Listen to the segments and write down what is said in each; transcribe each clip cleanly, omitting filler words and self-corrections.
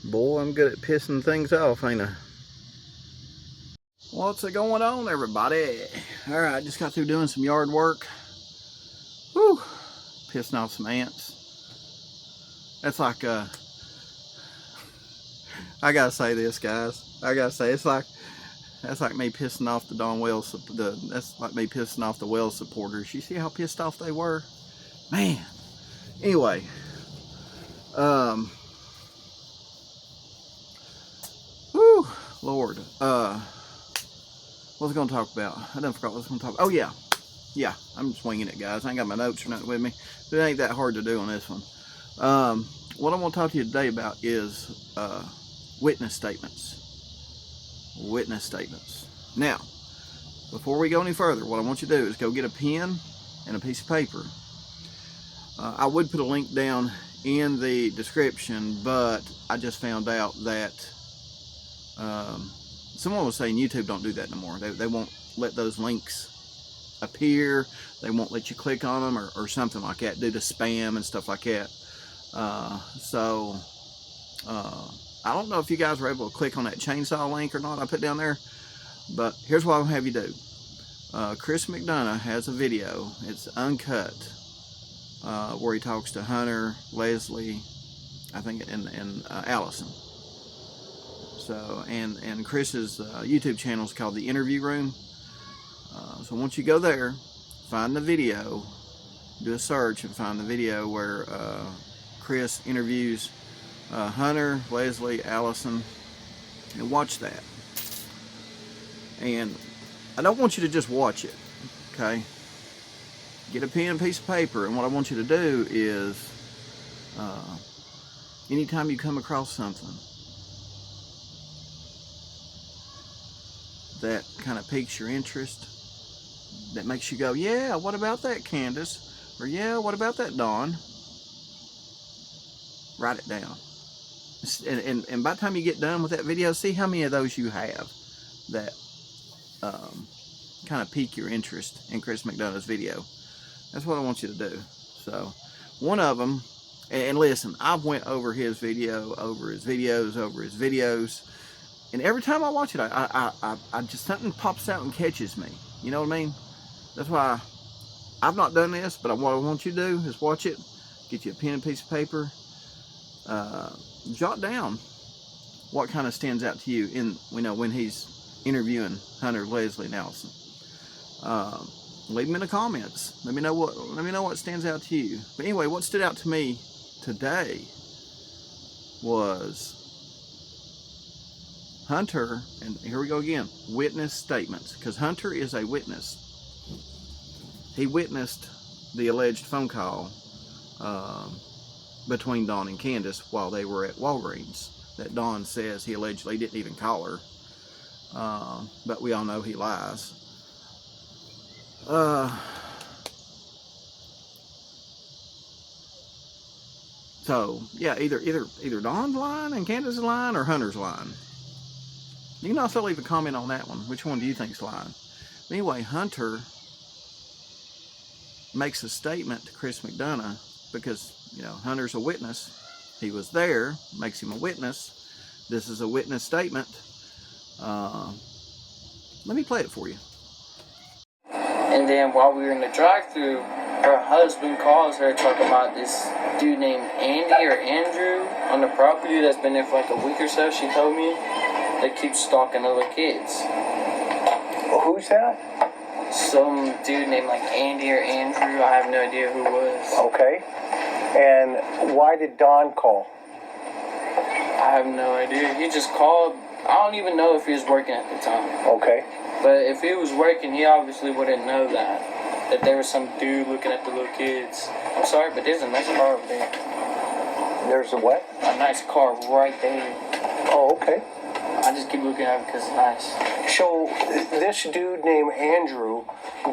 Boy, I'm good at pissing things off, ain't I? What's going on, everybody? Alright, just got through doing some yard work. Whew, pissing off some ants. That's like, I gotta say this, guys. I gotta say, that's like me pissing off the Don Wells, that's like me pissing off the Wells supporters. You see how pissed off they were? Man. Anyway, whew, Lord. What was I going to talk about? I done forgot what I was going to talk about. Oh, yeah, I'm just winging it, guys. I ain't got my notes or nothing with me. But it ain't that hard to do on this one. What I'm going to talk to you today about is witness statements. Witness statements. Now, before we go any further, what I want you to do is go get a pen and a piece of paper. I would put a link down in the description, but I just found out that someone was saying YouTube don't do that no more. They won't let those links appear. They won't let you click on them or something like that due to spam and stuff like that. I don't know if you guys were able to click on that chainsaw link or not I put down there, but here's what I'll have you do. Chris McDonough has a video. It's uncut, where he talks to Hunter, Leslie, I think, and Allison. So, and Chris's YouTube channel is called The Interview Room. So once you go there, find the video, do a search and find the video where Chris interviews Hunter, Leslie, Allison, and watch that. And I don't want you to just watch it, okay? Get a pen and piece of paper, and what I want you to do is anytime you come across something that kind of piques your interest, that makes you go, yeah, what about that, Candace? Or yeah, what about that, Dawn? Write it down. And by the time you get done with that video, see how many of those you have that kind of pique your interest in Chris McDonough's video. That's what I want you to do. So one of them, and listen, I've went over his video, over his videos, and every time I watch it, I just, something pops out and catches me. You know what I mean? That's why I've not done this, but what I want you to do is watch it, get you a pen and piece of paper, jot down what kind of stands out to you in, when he's interviewing Hunter, Leslie, and Allison. Leave them in the comments. Let me know what stands out to you. But anyway, what stood out to me today was Hunter, and here we go again, witness statements, because Hunter is a witness. He witnessed the alleged phone call between Dawn and Candace while they were at Walgreens that Dawn says he allegedly didn't even call her, but we all know he lies. So yeah, either Dawn's lying and Candace is lying, or Hunter's lying. You can also leave a comment on that one. Which one do you think's lying? Anyway, Hunter makes a statement to Chris McDonough because, Hunter's a witness. He was there, makes him a witness. This is a witness statement. Let me play it for you. And then while we were in the drive-thru, her husband calls her talking about this dude named Andy or Andrew on the property that's been there for like a week or so, she told me. They keep stalking other kids. Who's that? Some dude named like Andy or Andrew. I have no idea who it was. Okay. And why did Don call? I have no idea. He just called. I don't even know if he was working at the time. Okay. But if he was working, he obviously wouldn't know that there was some dude looking at the little kids. I'm sorry, but there's a nice car over there. There's a what? A nice car right there. Oh, okay. I just keep looking at it because it's nice. So, this dude named Andrew,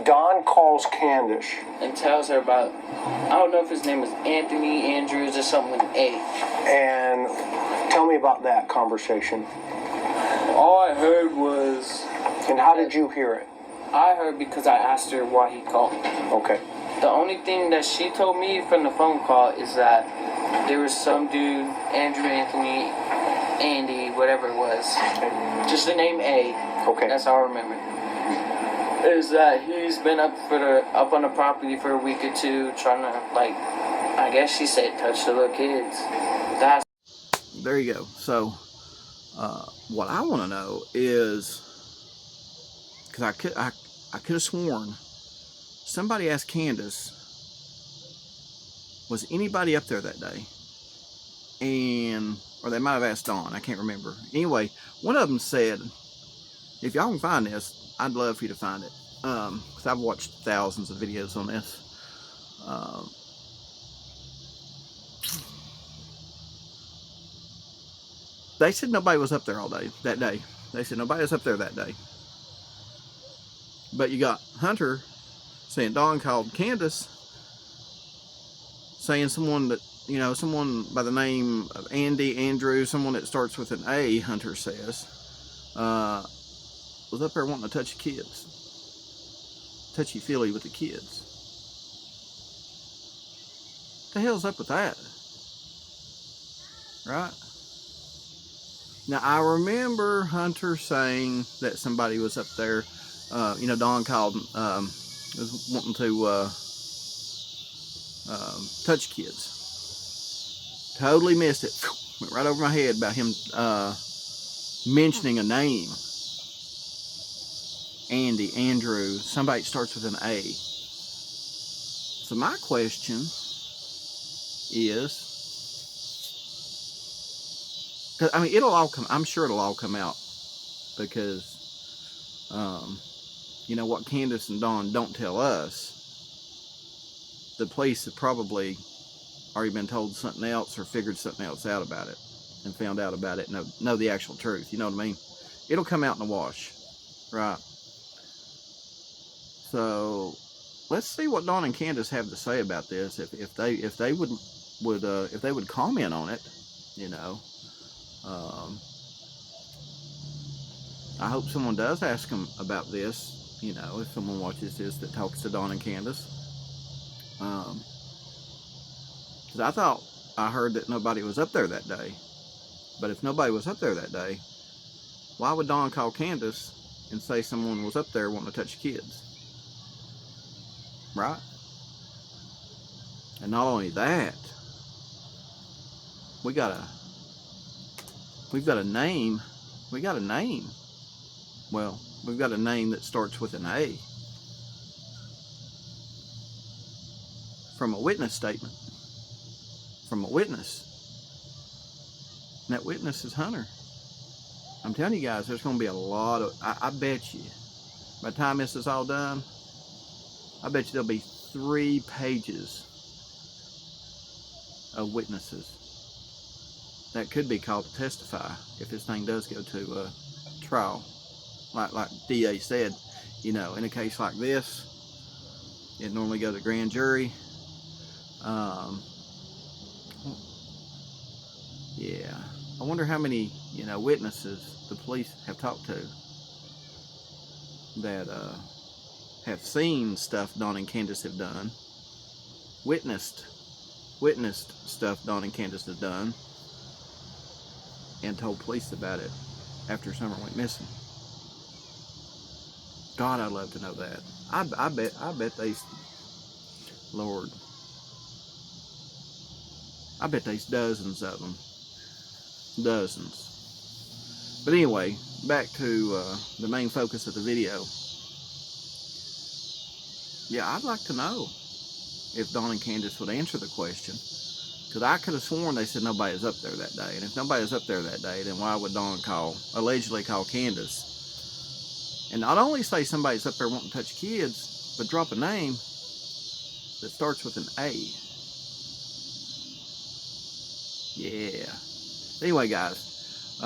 Don calls Candace. And tells her about, I don't know if his name was Anthony, Andrews, or something with an A. And tell me about that conversation. All I heard was... And how did you hear it? I heard because I asked her why he called me. Okay. The only thing that she told me from the phone call is that there was some dude, Andrew Anthony, Andy, whatever it was. Just the name A. Okay. That's all I remember. Is that he's been up on the property for a week or two, trying to, like, I guess she said, touch the little kids. That's there you go. So, what I want to know is, because I could have sworn somebody asked Candace, was anybody up there that day? Or they might have asked Dawn. I can't remember. Anyway, one of them said, if y'all can find this, I'd love for you to find it. Because I've watched thousands of videos on this. They said nobody was up there all day, that day. They said nobody was up there that day. But you got Hunter saying Dawn called Candace, saying someone that, someone by the name of Andy, Andrew, someone that starts with an A, Hunter says, was up there wanting to touch the kids. Touchy-feely with the kids. What the hell's up with that? Right? Now, I remember Hunter saying that somebody was up there. Dawn called, was wanting to touch kids. Totally missed it. Went right over my head about him mentioning a name. Andy, Andrew, somebody that starts with an A. So my question is, cause, I mean, I'm sure it'll all come out, because, what Candace and Dawn don't tell us, the police have probably already been told something else or figured something else out about it and found out about it and know the actual truth. You know what I mean? It'll come out in the wash, right? So let's see what Dawn and Candace have to say about this. If they would comment on it, I hope someone does ask them about this. If someone watches this that talks to Dawn and Candace, because I thought I heard that nobody was up there that day. But if nobody was up there that day, why would Dawn call Candace and say someone was up there wanting to touch kids? Right? And not only that, we've got a name. Well, we've got a name that starts with an A. From a witness statement. From a witness. And that witness is Hunter. I'm telling you guys, there's going to be a lot of, I bet you, by the time this is all done, I bet you there'll be 3 pages of witnesses that could be called to testify if this thing does go to trial. Like DA said, in a case like this, it normally goes to grand jury. Yeah, I wonder how many, witnesses the police have talked to that have seen stuff Dawn and Candace have done, witnessed stuff Dawn and Candace have done, and told police about it after Summer went missing. God, I'd love to know that. I bet Lord, I bet there's dozens of them. Dozens. But anyway, back to the main focus of the video. Yeah, I'd like to know if Dawn and Candace would answer the question. Because I could have sworn they said nobody was up there that day. And if nobody was up there that day, then why would Dawn allegedly call Candace? And not only say somebody's up there wanting to touch kids, but drop a name that starts with an A. Yeah. Anyway, guys,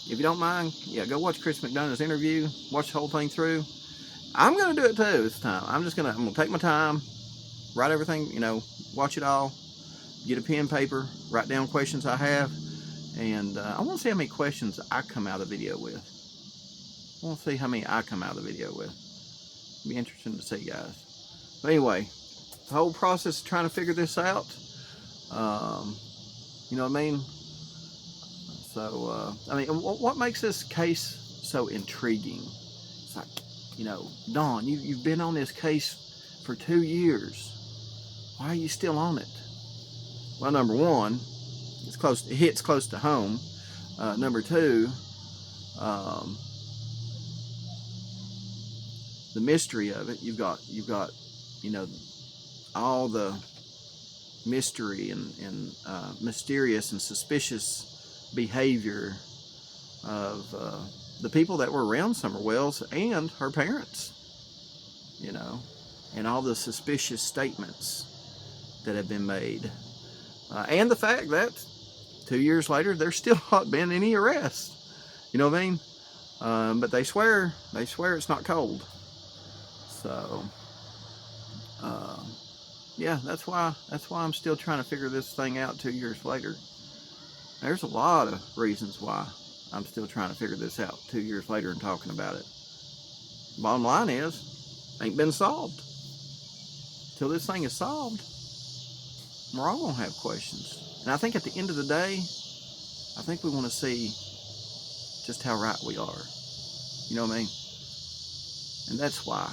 if you don't mind, go watch Chris McDonough's interview. Watch the whole thing through. I'm going to do it too this time. I'm going to take my time, write everything, watch it all, get a pen and paper, write down questions I have, and I want to see how many questions I come out of the video with. It'll be interesting to see, guys. But anyway, the whole process of trying to figure this out, you know what I mean? So So, I mean, what makes this case so intriguing? It's like, you know, Dawn, you've been on this case for 2 years. Why are you still on it? Well, number one, it hits close to home. Number two, the mystery of it. You've got, you know, all the mystery and mysterious and suspicious behavior of the people that were around Summer Wells and her parents, you know, and all the suspicious statements that have been made, and the fact that 2 years later there's still not been any arrest. You know what I mean? But they swear it's not cold. So yeah, that's why I'm still trying to figure this thing out 2 years later. There's a lot of reasons why I'm still trying to figure this out 2 years later and talking about it. Bottom line is, ain't been solved. Till this thing is solved, we're all gonna have questions. And I think at the end of the day, I think we want to see just how right we are. You know what I mean? And that's why.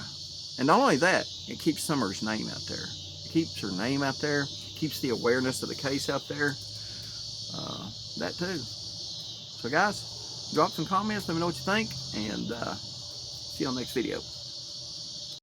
And not only that, it keeps Summer's name out there. It keeps her name out there. Keeps the awareness of the case out there. That too. So guys, drop some comments. Let me know what you think. And see you on the next video.